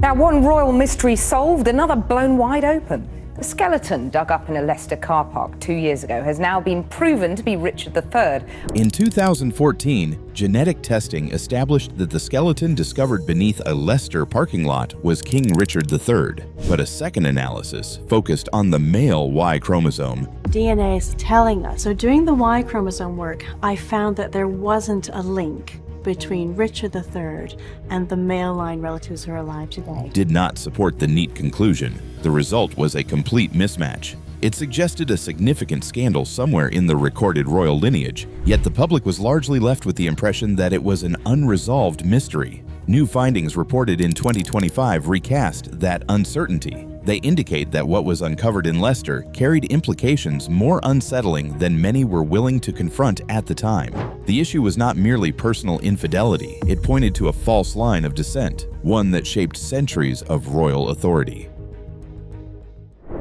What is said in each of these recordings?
Now, one royal mystery solved, another blown wide open. The skeleton dug up in a Leicester car park 2 years ago has now been proven to be Richard III. In 2014, genetic testing established that the skeleton discovered beneath a Leicester parking lot was King Richard III. But a second analysis focused on the male Y chromosome. DNA is telling us. So doing the Y chromosome work, I found that there wasn't a link between Richard III and the male line relatives who are alive today. Did not support the neat conclusion. The result was a complete mismatch. It suggested a significant scandal somewhere in the recorded royal lineage, yet the public was largely left with the impression that it was an unresolved mystery. New findings reported in 2025 recast that uncertainty. They indicate that what was uncovered in Leicester carried implications more unsettling than many were willing to confront at the time. The issue was not merely personal infidelity, it pointed to a false line of descent, one that shaped centuries of royal authority.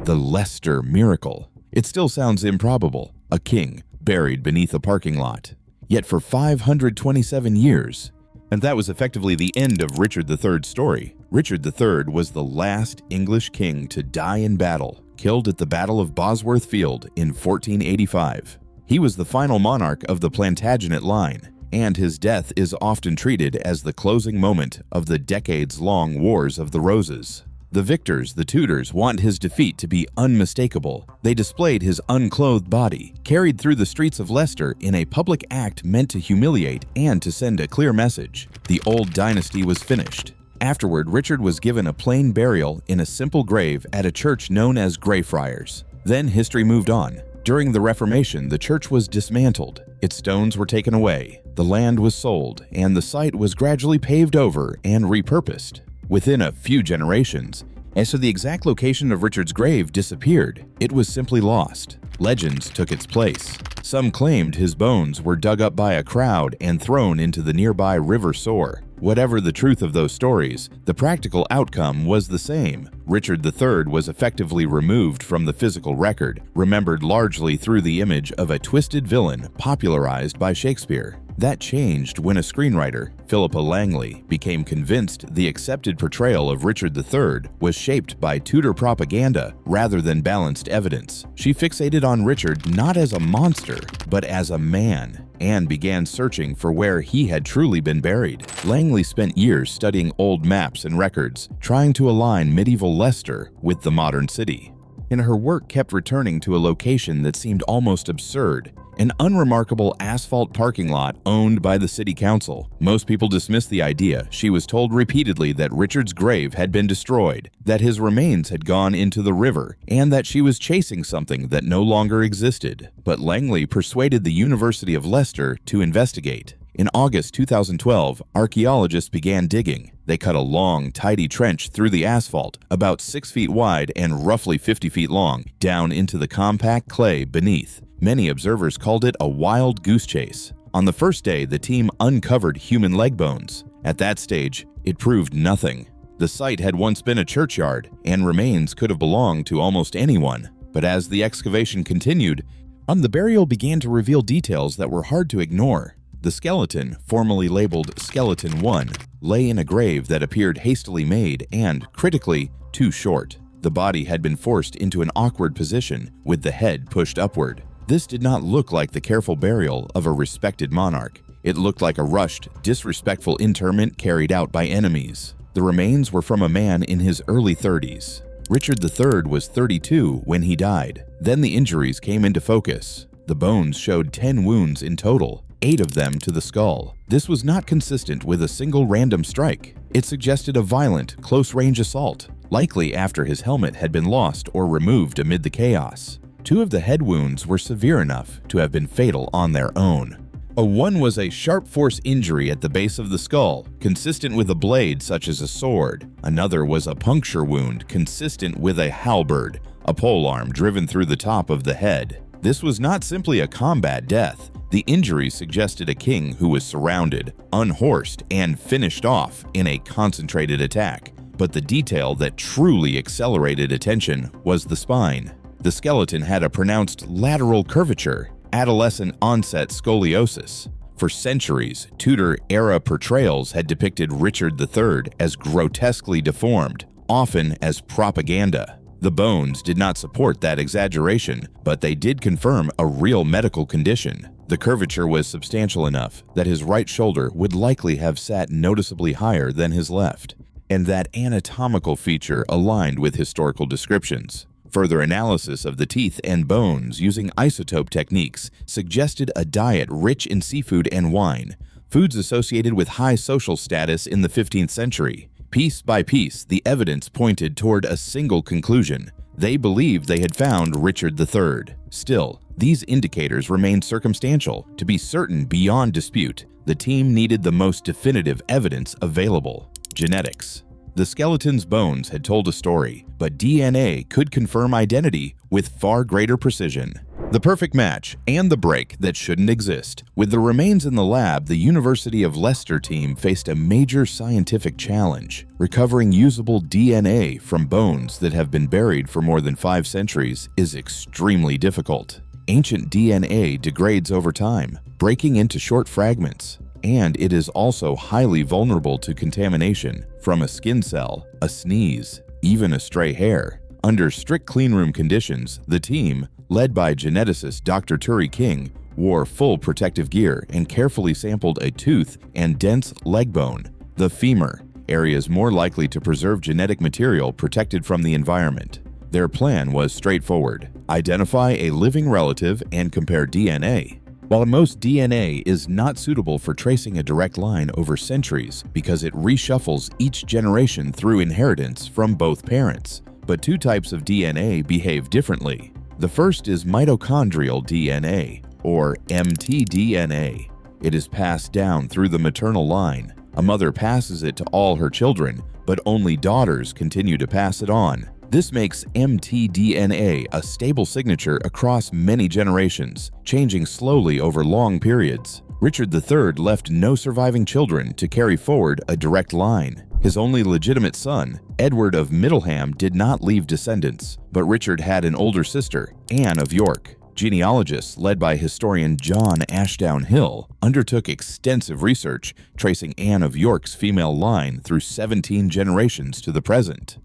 The Leicester miracle. It still sounds improbable, a king buried beneath a parking lot. Yet for 527 years, and that was effectively the end of Richard III's story. Richard III was the last English king to die in battle, killed at the Battle of Bosworth Field in 1485. He was the final monarch of the Plantagenet line, and his death is often treated as the closing moment of the decades-long Wars of the Roses. The victors, the Tudors, want his defeat to be unmistakable. They displayed his unclothed body, carried through the streets of Leicester in a public act meant to humiliate and to send a clear message. The old dynasty was finished. Afterward, Richard was given a plain burial in a simple grave at a church known as Greyfriars. Then history moved on. During the Reformation, the church was dismantled. Its stones were taken away. The land was sold, and the site was gradually paved over and repurposed. Within a few generations, as to the exact location of Richard's grave disappeared, it was simply lost. Legends took its place. Some claimed his bones were dug up by a crowd and thrown into the nearby River Soar. Whatever the truth of those stories, the practical outcome was the same. Richard III was effectively removed from the physical record, remembered largely through the image of a twisted villain popularized by Shakespeare. That changed when a screenwriter, Philippa Langley, became convinced the accepted portrayal of Richard III was shaped by Tudor propaganda rather than balanced evidence. She fixated on Richard not as a monster, but as a man, and began searching for where he had truly been buried. Langley spent years studying old maps and records, trying to align medieval Leicester with the modern city. And her work kept returning to a location that seemed almost absurd, an unremarkable asphalt parking lot owned by the city council. Most people dismissed the idea. She was told repeatedly that Richard's grave had been destroyed, that his remains had gone into the river, and that she was chasing something that no longer existed. But Langley persuaded the University of Leicester to investigate. In August 2012, archaeologists began digging. They cut a long, tidy trench through the asphalt, about 6 feet wide and roughly 50 feet long, down into the compact clay beneath. Many observers called it a wild goose chase. On the first day, the team uncovered human leg bones. At that stage, it proved nothing. The site had once been a churchyard, and remains could have belonged to almost anyone. But as the excavation continued, the burial began to reveal details that were hard to ignore. The skeleton, formerly labeled Skeleton 1, lay in a grave that appeared hastily made and, critically, too short. The body had been forced into an awkward position, with the head pushed upward. This did not look like the careful burial of a respected monarch. It looked like a rushed, disrespectful interment carried out by enemies. The remains were from a man in his early 30s. Richard III was 32 when he died. Then the injuries came into focus. The bones showed 10 wounds in total, 8 of them to the skull. This was not consistent with a single random strike. It suggested a violent, close-range assault, likely after his helmet had been lost or removed amid the chaos. 2 of the head wounds were severe enough to have been fatal on their own. One was a sharp force injury at the base of the skull, consistent with a blade such as a sword. Another was a puncture wound consistent with a halberd, a polearm driven through the top of the head. This was not simply a combat death. The injury suggested a king who was surrounded, unhorsed, and finished off in a concentrated attack. But the detail that truly accelerated attention was the spine. The skeleton had a pronounced lateral curvature, adolescent onset scoliosis. For centuries, Tudor-era portrayals had depicted Richard III as grotesquely deformed, often as propaganda. The bones did not support that exaggeration, but they did confirm a real medical condition. The curvature was substantial enough that his right shoulder would likely have sat noticeably higher than his left, and that anatomical feature aligned with historical descriptions. Further analysis of the teeth and bones using isotope techniques suggested a diet rich in seafood and wine, foods associated with high social status in the 15th century. Piece by piece, the evidence pointed toward a single conclusion. They believed they had found Richard III. Still, these indicators remained circumstantial. To be certain beyond dispute, the team needed the most definitive evidence available: genetics. The skeleton's bones had told a story, but DNA could confirm identity with far greater precision. The perfect match and the break that shouldn't exist. With the remains in the lab, the University of Leicester team faced a major scientific challenge. Recovering usable DNA from bones that have been buried for more than 5 centuries is extremely difficult. Ancient DNA degrades over time, breaking into short fragments, and it is also highly vulnerable to contamination from a skin cell, a sneeze, even a stray hair. Under strict cleanroom conditions, the team, led by geneticist Dr. Turi King, wore full protective gear and carefully sampled a tooth and dense leg bone, the femur, areas more likely to preserve genetic material protected from the environment. Their plan was straightforward: identify a living relative and compare DNA. While most DNA is not suitable for tracing a direct line over centuries because it reshuffles each generation through inheritance from both parents, but 2 types of DNA behave differently. The first is mitochondrial DNA, or mtDNA. It is passed down through the maternal line. A mother passes it to all her children, but only daughters continue to pass it on. This makes mtDNA a stable signature across many generations, changing slowly over long periods. Richard III left no surviving children to carry forward a direct line. His only legitimate son, Edward of Middleham, did not leave descendants, but Richard had an older sister, Anne of York. Genealogists, led by historian John Ashdown Hill, undertook extensive research, tracing Anne of York's female line through 17 generations to the present.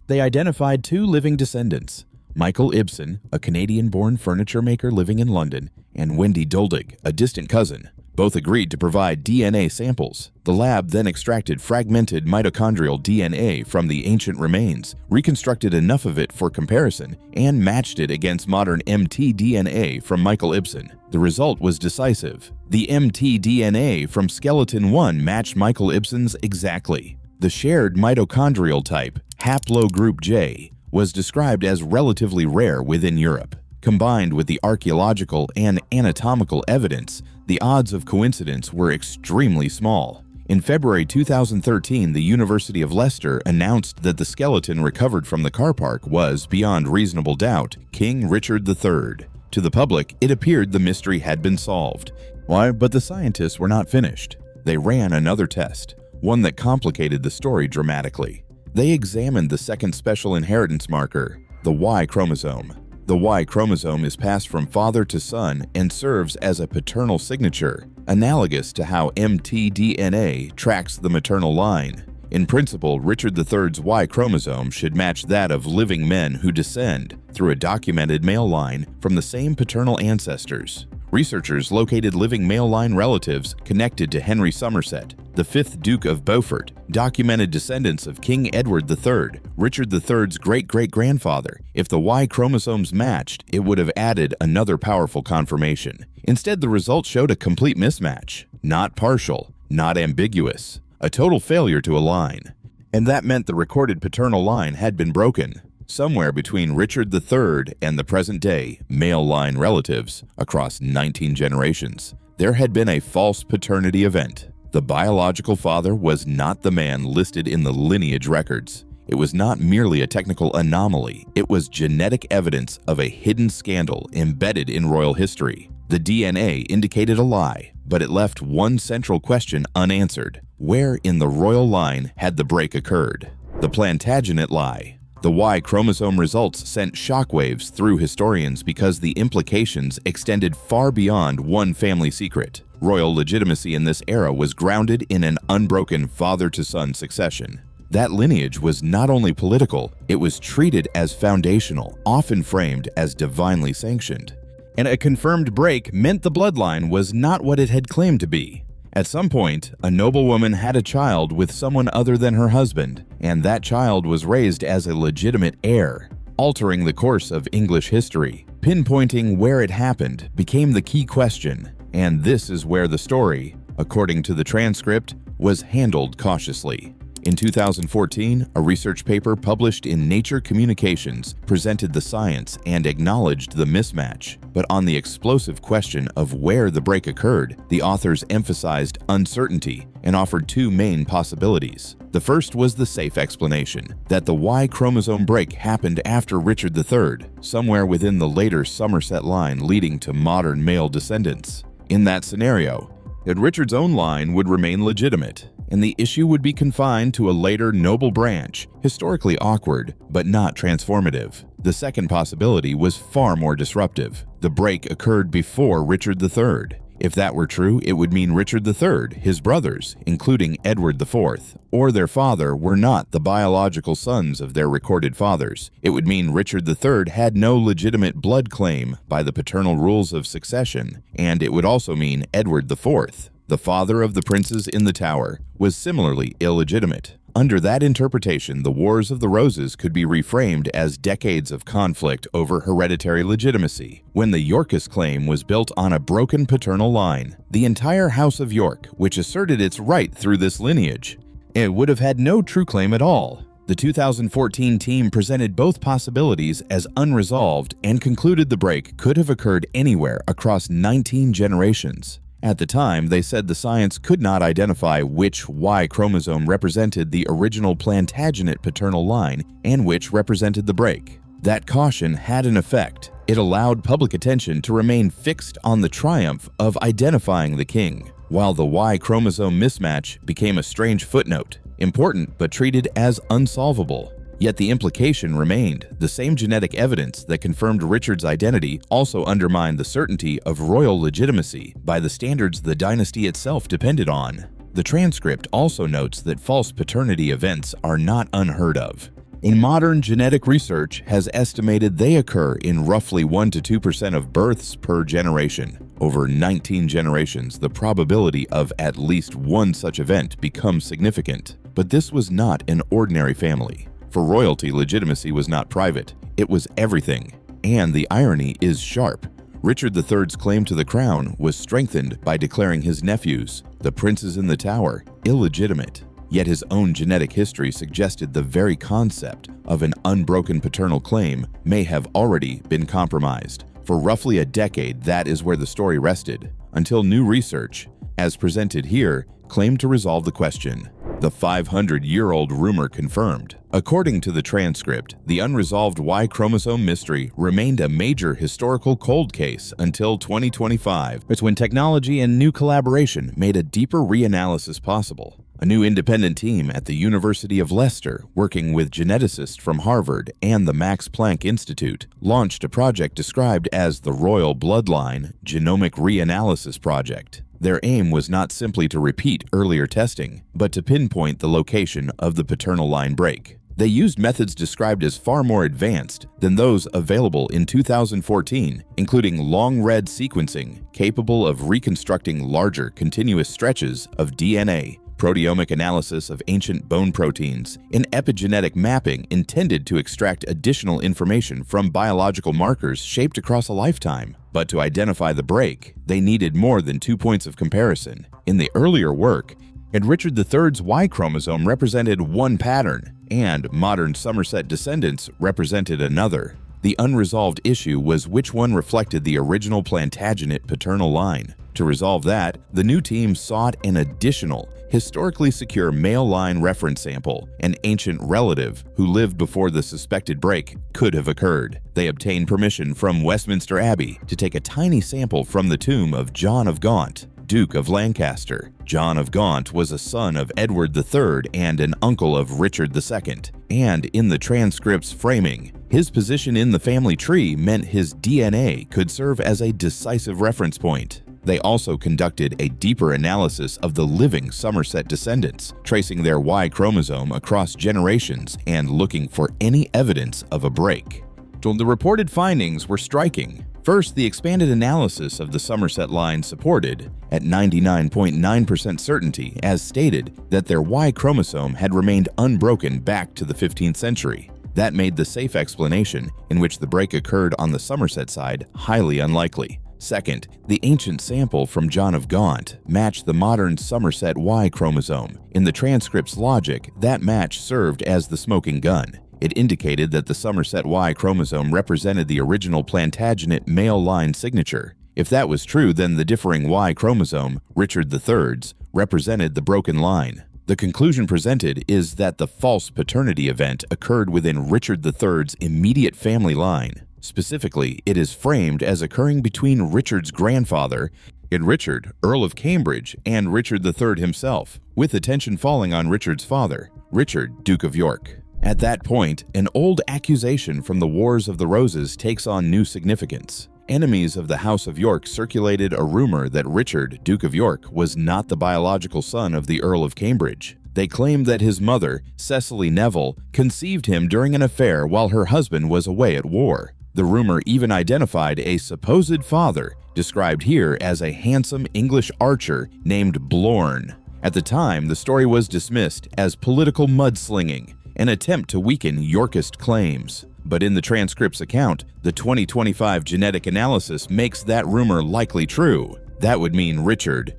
They identified 2 living descendants: Michael Ibsen, a Canadian-born furniture maker living in London, and Wendy Doldig, a distant cousin. Both agreed to provide DNA samples. The lab then extracted fragmented mitochondrial DNA from the ancient remains, reconstructed enough of it for comparison, and matched it against modern mtDNA from Michael Ibsen. The result was decisive. The mtDNA from skeleton 1 matched Michael Ibsen's exactly. The shared mitochondrial type, haplogroup J, was described as relatively rare within Europe. Combined with the archaeological and anatomical evidence, the odds of coincidence were extremely small. In February 2013, the University of Leicester announced that the skeleton recovered from the car park was, beyond reasonable doubt, King Richard III. To the public, it appeared the mystery had been solved. Why? But the scientists were not finished. They ran another test, one that complicated the story dramatically. They examined the second special inheritance marker, the Y-chromosome. The Y-chromosome is passed from father to son and serves as a paternal signature, analogous to how mtDNA tracks the maternal line. In principle, Richard III's Y-chromosome should match that of living men who descend, through a documented male line, from the same paternal ancestors. Researchers located living male line relatives connected to Henry Somerset, the 5th Duke of Beaufort, documented descendants of King Edward III, Richard III's great-great-grandfather. If the Y chromosomes matched, it would have added another powerful confirmation. Instead, the results showed a complete mismatch, not partial, not ambiguous, a total failure to align. And that meant the recorded paternal line had been broken. Somewhere between Richard III and the present-day male line relatives, across 19 generations, there had been a false paternity event. The biological father was not the man listed in the lineage records. It was not merely a technical anomaly, it was genetic evidence of a hidden scandal embedded in royal history. The DNA indicated a lie, but it left one central question unanswered. Where in the royal line had the break occurred? The Plantagenet lie. The Y chromosome results sent shockwaves through historians because the implications extended far beyond one family secret. Royal legitimacy in this era was grounded in an unbroken father-to-son succession. That lineage was not only political, it was treated as foundational, often framed as divinely sanctioned. And a confirmed break meant the bloodline was not what it had claimed to be. At some point, a noblewoman had a child with someone other than her husband, and that child was raised as a legitimate heir, altering the course of English history. Pinpointing where it happened became the key question, and this is where the story, according to the transcript, was handled cautiously. In 2014, a research paper published in Nature Communications presented the science and acknowledged the mismatch. But on the explosive question of where the break occurred, the authors emphasized uncertainty and offered two main possibilities. The first was the safe explanation, that the Y chromosome break happened after Richard III, somewhere within the later Somerset line leading to modern male descendants. In that scenario, that Richard's own line would remain legitimate, and the issue would be confined to a later noble branch, historically awkward, but not transformative. The second possibility was far more disruptive. The break occurred before Richard III. If that were true, it would mean Richard III, his brothers, including Edward IV, or their father were not the biological sons of their recorded fathers. It would mean Richard III had no legitimate blood claim by the paternal rules of succession, and it would also mean Edward IV, the father of the princes in the Tower, was similarly illegitimate. Under that interpretation, the Wars of the Roses could be reframed as decades of conflict over hereditary legitimacy. When the Yorkist claim was built on a broken paternal line, the entire House of York, which asserted its right through this lineage, it would have had no true claim at all. The 2014 team presented both possibilities as unresolved and concluded the break could have occurred anywhere across 19 generations. At the time, they said the science could not identify which Y chromosome represented the original Plantagenet paternal line and which represented the break. That caution had an effect. It allowed public attention to remain fixed on the triumph of identifying the king, while the Y chromosome mismatch became a strange footnote, important but treated as unsolvable. Yet the implication remained. The same genetic evidence that confirmed Richard's identity also undermined the certainty of royal legitimacy by the standards the dynasty itself depended on. The transcript also notes that false paternity events are not unheard of. In modern genetic research has estimated they occur in roughly 1 to 2% of births per generation. Over 19 generations, the probability of at least one such event becomes significant. But this was not an ordinary family. For royalty, legitimacy was not private, it was everything. And the irony is sharp. Richard III's claim to the crown was strengthened by declaring his nephews, the princes in the Tower, illegitimate. Yet his own genetic history suggested the very concept of an unbroken paternal claim may have already been compromised. For roughly a decade, that is where the story rested, until new research, as presented here, claimed to resolve the question. The 500-year-old rumor confirmed. According to the transcript, the unresolved Y chromosome mystery remained a major historical cold case until 2025. It's when technology and new collaboration made a deeper reanalysis possible. A new independent team at the University of Leicester, working with geneticists from Harvard and the Max Planck Institute, launched a project described as the Royal Bloodline Genomic Reanalysis Project. Their aim was not simply to repeat earlier testing, but to pinpoint the location of the paternal line break. They used methods described as far more advanced than those available in 2014, including long-read sequencing, capable of reconstructing larger continuous stretches of DNA, proteomic analysis of ancient bone proteins, and epigenetic mapping intended to extract additional information from biological markers shaped across a lifetime. But to identify the break, they needed more than 2 points of comparison. In the earlier work, Richard III's Y chromosome represented one pattern, and modern Somerset descendants represented another. The unresolved issue was which one reflected the original Plantagenet paternal line. To resolve that, the new team sought an additional, historically secure male line reference sample, an ancient relative who lived before the suspected break could have occurred. They obtained permission from Westminster Abbey to take a tiny sample from the tomb of John of Gaunt, Duke of Lancaster. John of Gaunt was a son of Edward III and an uncle of Richard II, and in the transcript's framing, his position in the family tree meant his DNA could serve as a decisive reference point. They also conducted a deeper analysis of the living Somerset descendants, tracing their Y chromosome across generations and looking for any evidence of a break. The reported findings were striking. First, the expanded analysis of the Somerset line supported, at 99.9% certainty, as stated, that their Y chromosome had remained unbroken back to the 15th century. That made the safe explanation, in which the break occurred on the Somerset side, highly unlikely. Second, the ancient sample from John of Gaunt matched the modern Somerset Y chromosome. In the transcript's logic, that match served as the smoking gun. It indicated that the Somerset Y chromosome represented the original Plantagenet male line signature. If that was true, then the differing Y chromosome, Richard III's, represented the broken line. The conclusion presented is that the false paternity event occurred within Richard III's immediate family line. Specifically, it is framed as occurring between Richard's grandfather and Richard, Earl of Cambridge, and Richard III himself, with attention falling on Richard's father, Richard, Duke of York. At that point, an old accusation from the Wars of the Roses takes on new significance. Enemies of the House of York circulated a rumor that Richard, Duke of York, was not the biological son of the Earl of Cambridge. They claimed that his mother, Cecily Neville, conceived him during an affair while her husband was away at war. The rumor even identified a supposed father, described here as a handsome English archer named Blorn. At the time, the story was dismissed as political mudslinging, an attempt to weaken Yorkist claims. But in the transcript's account, the 2025 genetic analysis makes that rumor likely true. That would mean Richard,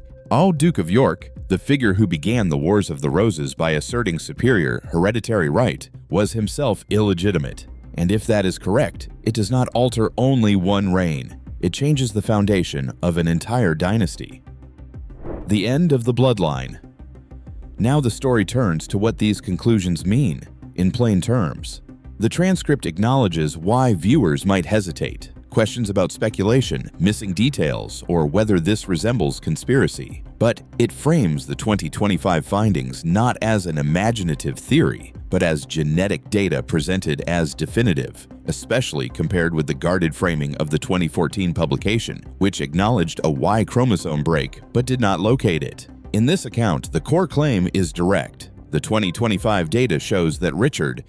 Duke of York, the figure who began the Wars of the Roses by asserting superior hereditary right, was himself illegitimate. And if that is correct, it does not alter only one reign. It changes the foundation of an entire dynasty. The end of the bloodline. Now the story turns to what these conclusions mean, in plain terms. The transcript acknowledges why viewers might hesitate, questions about speculation, missing details, or whether this resembles conspiracy. But it frames the 2025 findings not as an imaginative theory, but as genetic data presented as definitive, especially compared with the guarded framing of the 2014 publication, which acknowledged a Y chromosome break but did not locate it. In this account, the core claim is direct. The 2025 data shows that Richard,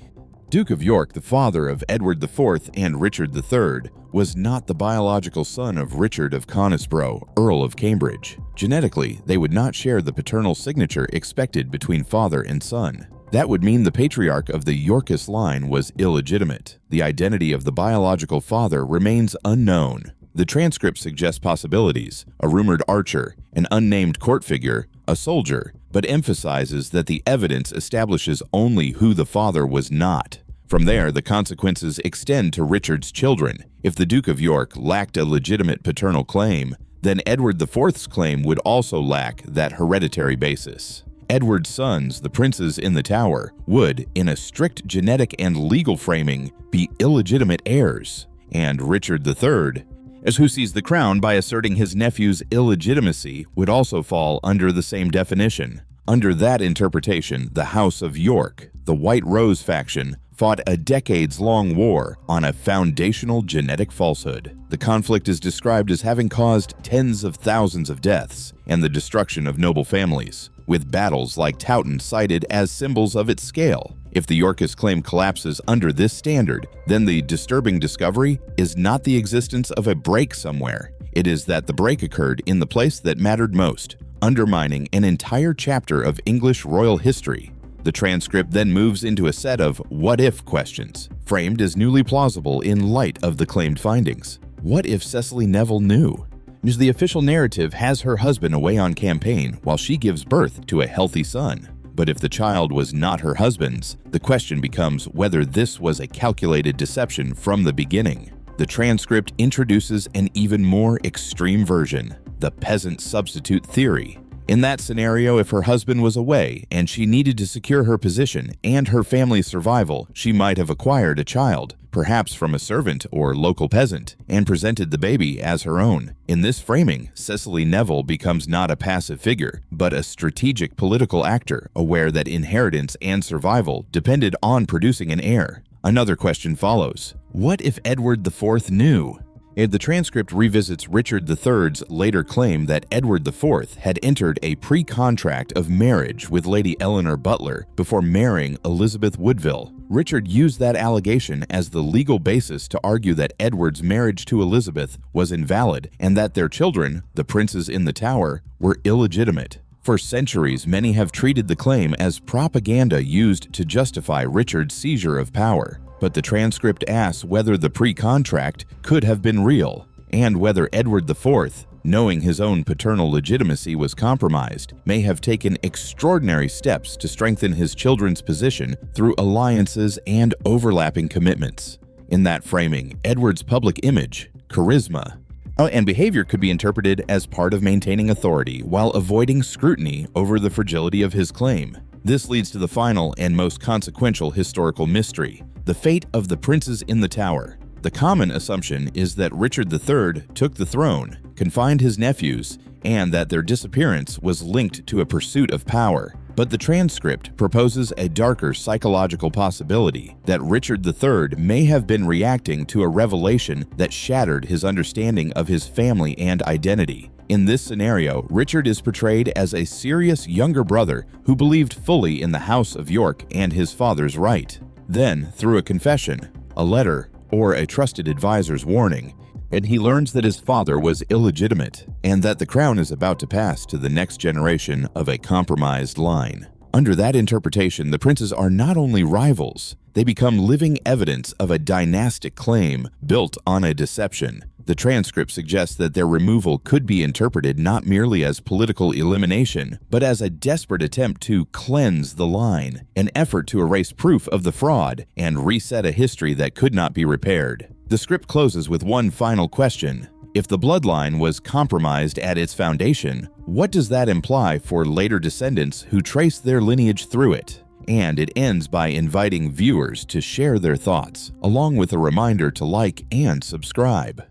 Duke of York, the father of Edward IV and Richard III, was not the biological son of Richard of Conisbrough, Earl of Cambridge. Genetically, they would not share the paternal signature expected between father and son. That would mean the patriarch of the Yorkist line was illegitimate. The identity of the biological father remains unknown. The transcript suggests possibilities: a rumored archer, an unnamed court figure, a soldier, but emphasizes that the evidence establishes only who the father was not. From there, the consequences extend to Richard's children. If the Duke of York lacked a legitimate paternal claim, then Edward IV's claim would also lack that hereditary basis. Edward's sons, the princes in the Tower, would, in a strict genetic and legal framing, be illegitimate heirs. And Richard III, as who sees the crown by asserting his nephew's illegitimacy, would also fall under the same definition. Under that interpretation, the House of York, the White Rose faction, fought a decades-long war on a foundational genetic falsehood. The conflict is described as having caused tens of thousands of deaths and the destruction of noble families, with battles like Towton cited as symbols of its scale. If the Yorkist claim collapses under this standard, then the disturbing discovery is not the existence of a break somewhere. It is that the break occurred in the place that mattered most, undermining an entire chapter of English royal history. The transcript then moves into a set of what-if questions, framed as newly plausible in light of the claimed findings. What if Cecily Neville knew? Because the official narrative has her husband away on campaign while she gives birth to a healthy son. But if the child was not her husband's, the question becomes whether this was a calculated deception from the beginning. The transcript introduces an even more extreme version, the peasant substitute theory. In that scenario, if her husband was away and she needed to secure her position and her family's survival, she might have acquired a child, perhaps from a servant or local peasant, and presented the baby as her own. In this framing, Cicely Neville becomes not a passive figure, but a strategic political actor, aware that inheritance and survival depended on producing an heir. Another question follows. What if Edward IV knew? The transcript revisits Richard III's later claim that Edward IV had entered a pre-contract of marriage with Lady Eleanor Butler before marrying Elizabeth Woodville. Richard used that allegation as the legal basis to argue that Edward's marriage to Elizabeth was invalid and that their children, the princes in the Tower, were illegitimate. For centuries, many have treated the claim as propaganda used to justify Richard's seizure of power. But the transcript asks whether the pre-contract could have been real, and whether Edward IV, knowing his own paternal legitimacy was compromised, may have taken extraordinary steps to strengthen his children's position through alliances and overlapping commitments. In that framing, Edward's public image, charisma, and behavior could be interpreted as part of maintaining authority while avoiding scrutiny over the fragility of his claim. This leads to the final and most consequential historical mystery: the fate of the princes in the Tower. The common assumption is that Richard III took the throne, confined his nephews, and that their disappearance was linked to a pursuit of power. But the transcript proposes a darker psychological possibility that Richard III may have been reacting to a revelation that shattered his understanding of his family and identity. In this scenario, Richard is portrayed as a serious younger brother who believed fully in the House of York and his father's right. Then, through a confession, a letter, or a trusted advisor's warning, and he learns that his father was illegitimate and that the crown is about to pass to the next generation of a compromised line. Under that interpretation, the princes are not only rivals, they become living evidence of a dynastic claim built on a deception. The transcript suggests that their removal could be interpreted not merely as political elimination, but as a desperate attempt to cleanse the line, an effort to erase proof of the fraud and reset a history that could not be repaired. The script closes with one final question. If the bloodline was compromised at its foundation, what does that imply for later descendants who trace their lineage through it? And it ends by inviting viewers to share their thoughts, along with a reminder to like and subscribe.